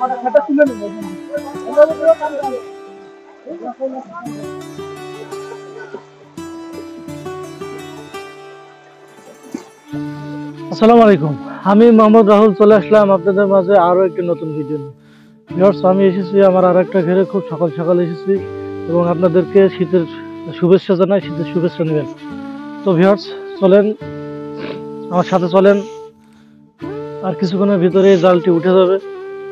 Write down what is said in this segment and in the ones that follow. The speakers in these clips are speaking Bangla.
আসসালামু আলাইকুম, আমি মোহাম্মদ রাহুল চলে আসলাম আপনাদের মাঝে আরো একটি নতুন ভিডিও নিয়ে। ভিউয়ার্স, আমি এসেছি আমার আর একটা ঘরে, খুব সকাল সকাল এসেছি এবং আপনাদেরকে শীতের শুভেচ্ছা জানাই, শীতের শুভেচ্ছা নেবেন। তো ভিউয়ার্স, চলেন আমার সাথে চলেন, আর কিছুক্ষণের ভিতরে এই জালটি উঠে যাবে।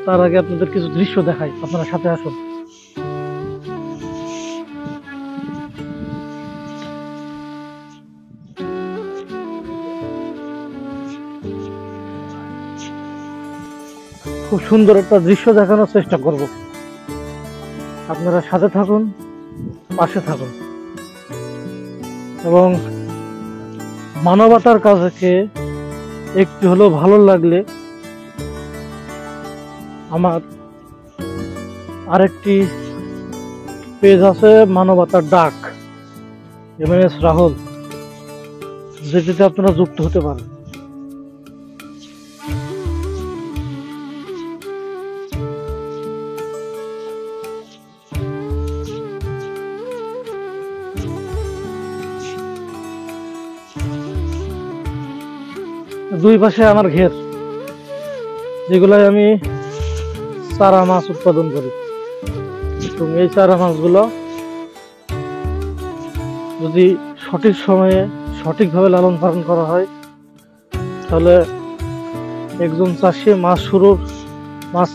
তার আগে আপনাদের কিছু দৃশ্য দেখাই, আপনারা সাথে আসুন। খুব সুন্দর একটা দৃশ্য দেখানোর চেষ্টা করব, আপনারা সাথে থাকুন, পাশে থাকুন এবং মানবতার কাজকে একটু হলেও ভালো লাগলে আমার আরেকটি পেজ আছে, মানবতার ডাক, MNS রাহুল, যেটিতে আপনারা যুক্ত হতে পারেন। দুই পাশে আমার ঘের, যেগুলাই আমি চারা মাছ উৎপাদন করি, এবং এই চারা মাছগুলো যদি সঠিক সময়ে সঠিকভাবে লালন পালন করা হয়, তাহলে একজন চাষি মাছ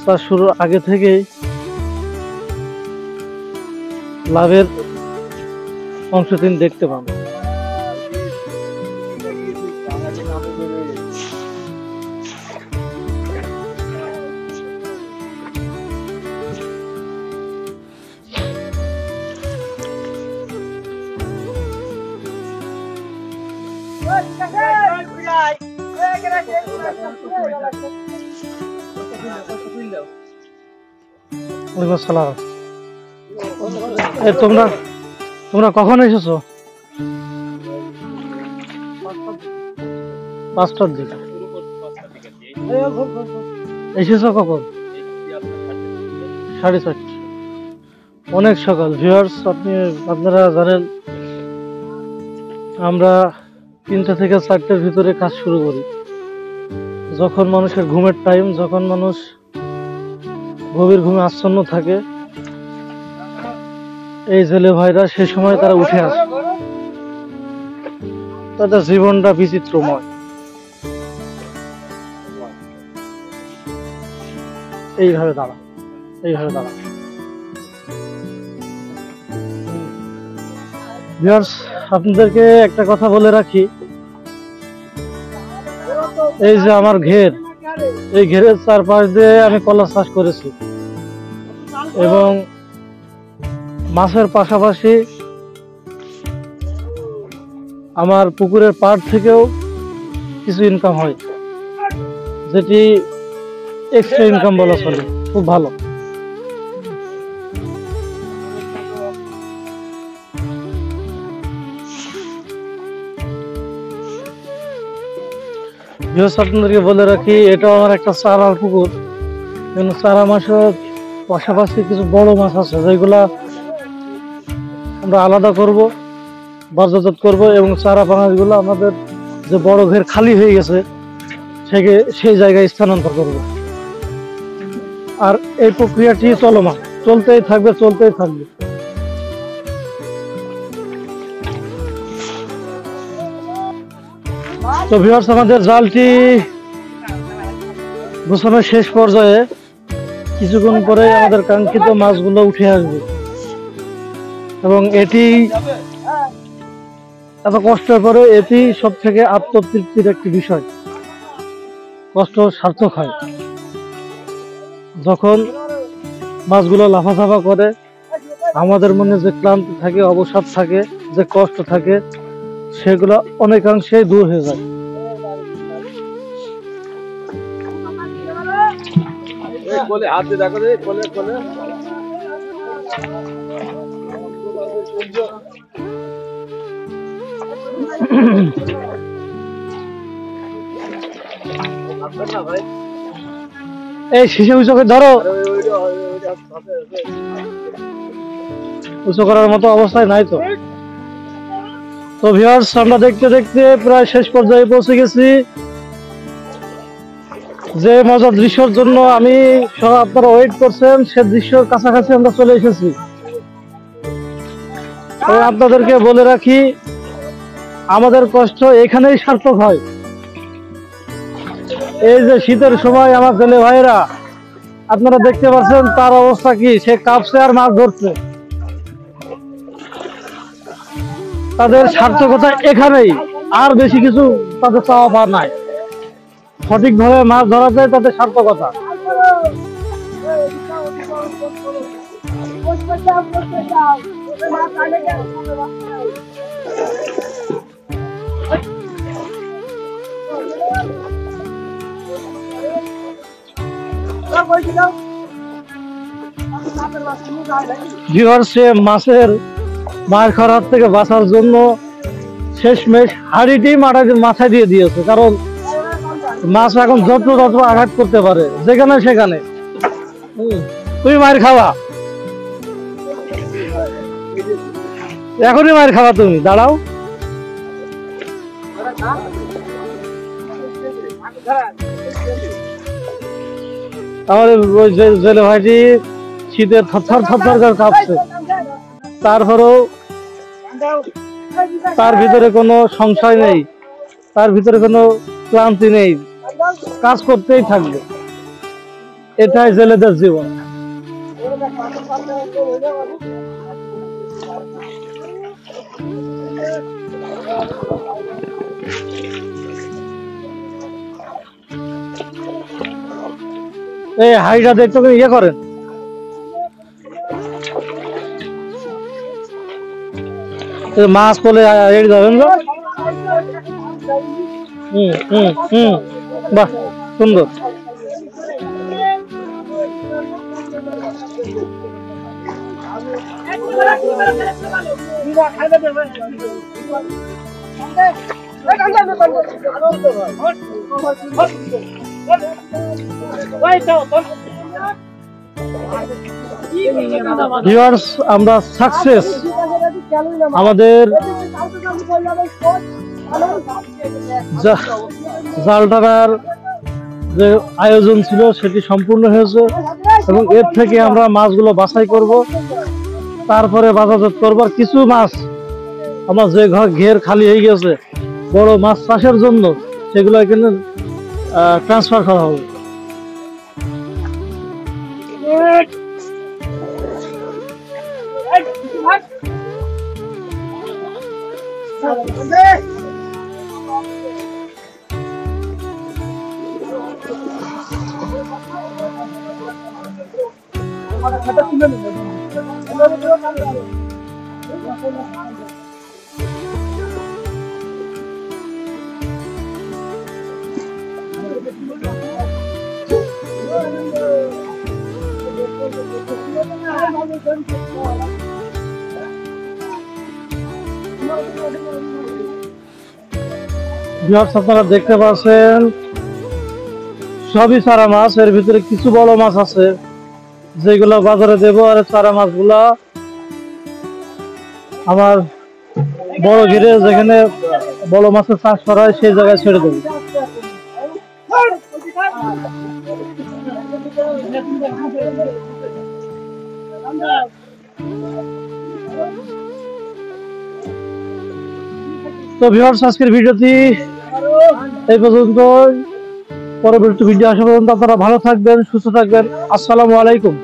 চাষ শুরুর আগে থেকেই লাভের অংশ তিনি দেখতে পান। তোমরা কখন এসেছো? 5টার দিকে এসেছো? কখন? 4:30। অনেক সকাল। ভিউয়ার্স, আপনারা জানেন আমরা 3টা থেকে 4টার ভিতরে কাজ শুরু করি, যখন মানুষের ঘুমের টাইম, যখন মানুষ গভীর ঘুমে আচ্ছন্ন থাকে, এই জেলে ভাইরা সে সময় তারা উঠে আসে। তাদের জীবনটা বিচিত্রময়। এইভাবে দাঁড়া। ভিউয়ার্স, আপনাদেরকে একটা কথা বলে রাখি, এই যে আমার ঘের, এই ঘেরের চারপাশ দিয়ে আমি কলা চাষ করেছি এবং মাছের পাশাপাশি আমার পুকুরের পাড় থেকেও কিছু ইনকাম হয়, যেটি এক্সট্রা ইনকাম বলা চলে, খুব ভালো। আপনাদেরকে বলে রাখি, এটাও আমার একটা চারার পুকুর। চারা মাছের পাশাপাশি কিছু বড় মাছ আছে, যেগুলা আমরা আলাদা করব, বাজারজাত করব, এবং চারা পানাগুলো আমাদের যে বড় ঘের খালি হয়ে গেছে সেই জায়গায় স্থানান্তর করব। আর এই প্রক্রিয়াটি চলমান, চলতেই থাকবে। তো ভিউয়ার্স, আমাদের জালটি গোছানোর শেষ পর্যায়ে, কিছুক্ষণ পরে আমাদের কাঙ্ক্ষিত মাছগুলো উঠে আসবে এবং এটি এত কষ্টের পরে এটি সব থেকে আত্মতৃপ্তির একটি বিষয়। কষ্ট সার্থক হয় যখন মাছগুলো লাফাঝাফা করে, আমাদের মনে যে ক্লান্তি থাকে, অবসাদ থাকে, যে কষ্ট থাকে, সেগুলো অনেকাংশেই দূর হয়ে যায়। এই শিশে উঁচু করে ধরো, উঁচু করার মতো অবস্থায় নাই তো। তো ভিউয়ার্স, আমরা দেখতে দেখতে প্রায় শেষ পর্যায়ে পৌঁছে গেছি। যে মজার দৃশ্যের জন্য আমি সব আপনারা ওয়েট করছেন, সে দৃশ্যের কাছাকাছি আমরা চলে এসেছি। আপনাদেরকে বলে রাখি, আমাদের কষ্ট এখানেই সার্থক হয়। এই যে শীতের সময় আমার ছেলে ভাইয়েরা, আপনারা দেখতে পাচ্ছেন তার অবস্থা কি, সে কাঁপছে আর মাছ ধরছে। তাদের সার্থকতা এখানেই, আর বেশি কিছু তাদের চাওয়া পাওয়া নাই। সঠিকভাবে মাছ ধরা যায় তাদের সার্থকতা। মাছের মাছ খাওয়ার হাত থেকে বাঁচার জন্য শেষমেশ হাড়িটি মাথায় দিয়ে দিয়েছে, কারণ মাছ এখন যত আঘাত করতে পারে যেখানে সেখানে। তুমি মায়ের খাওয়া, এখনই মায়ের খাওয়া, তুমি দাঁড়াও। আমাদের জেলে ভাইটি শীতে থরথর করে কাঁপছে, তারপরেও তার ভিতরে কোনো সংশয় নেই, তার ভিতরে কোনো ক্লান্তি নেই, কাজ করতেই থাকবে। এটাই জেলেদের জীবন। এই হাইটা দেখতে ইয়ে করেন, মাছ পলে যাবেন। বাহ, সুন্দর। ভিউয়ার্স, আমরা সাকসেস। আমাদের জাল টানার যে আয়োজন ছিল সেটি সম্পূর্ণ হয়েছে, এবং এর থেকে আমরা মাছগুলো বাছাই করব, তারপরে বাজারজাত করব। আর কিছু মাছ আমার যে ঘের খালি হয়ে গেছে বড় মাছ চাষের জন্য, সেগুলো এখানে ট্রান্সফার করা হবে। আপনারা দেখতে পাচ্ছেন সবই চারা মাছ, এর ভিতরে কিছু বড় মাছ আছে যেগুলো বাজারে দেবো, আর চারা মাছগুলা আমার বড় ঘিরে যেখানে বড় মাছের চাষ করা হয় সেই জায়গায় ছেড়ে দেবো। তো ভিউয়ার্স, আজকের ভিডিওটি এই পর্যন্ত। পরবর্তী ভিডিও আসা পর্যন্ত আপনারা ভালো থাকবেন, সুস্থ থাকবেন। আসসালামু আলাইকুম।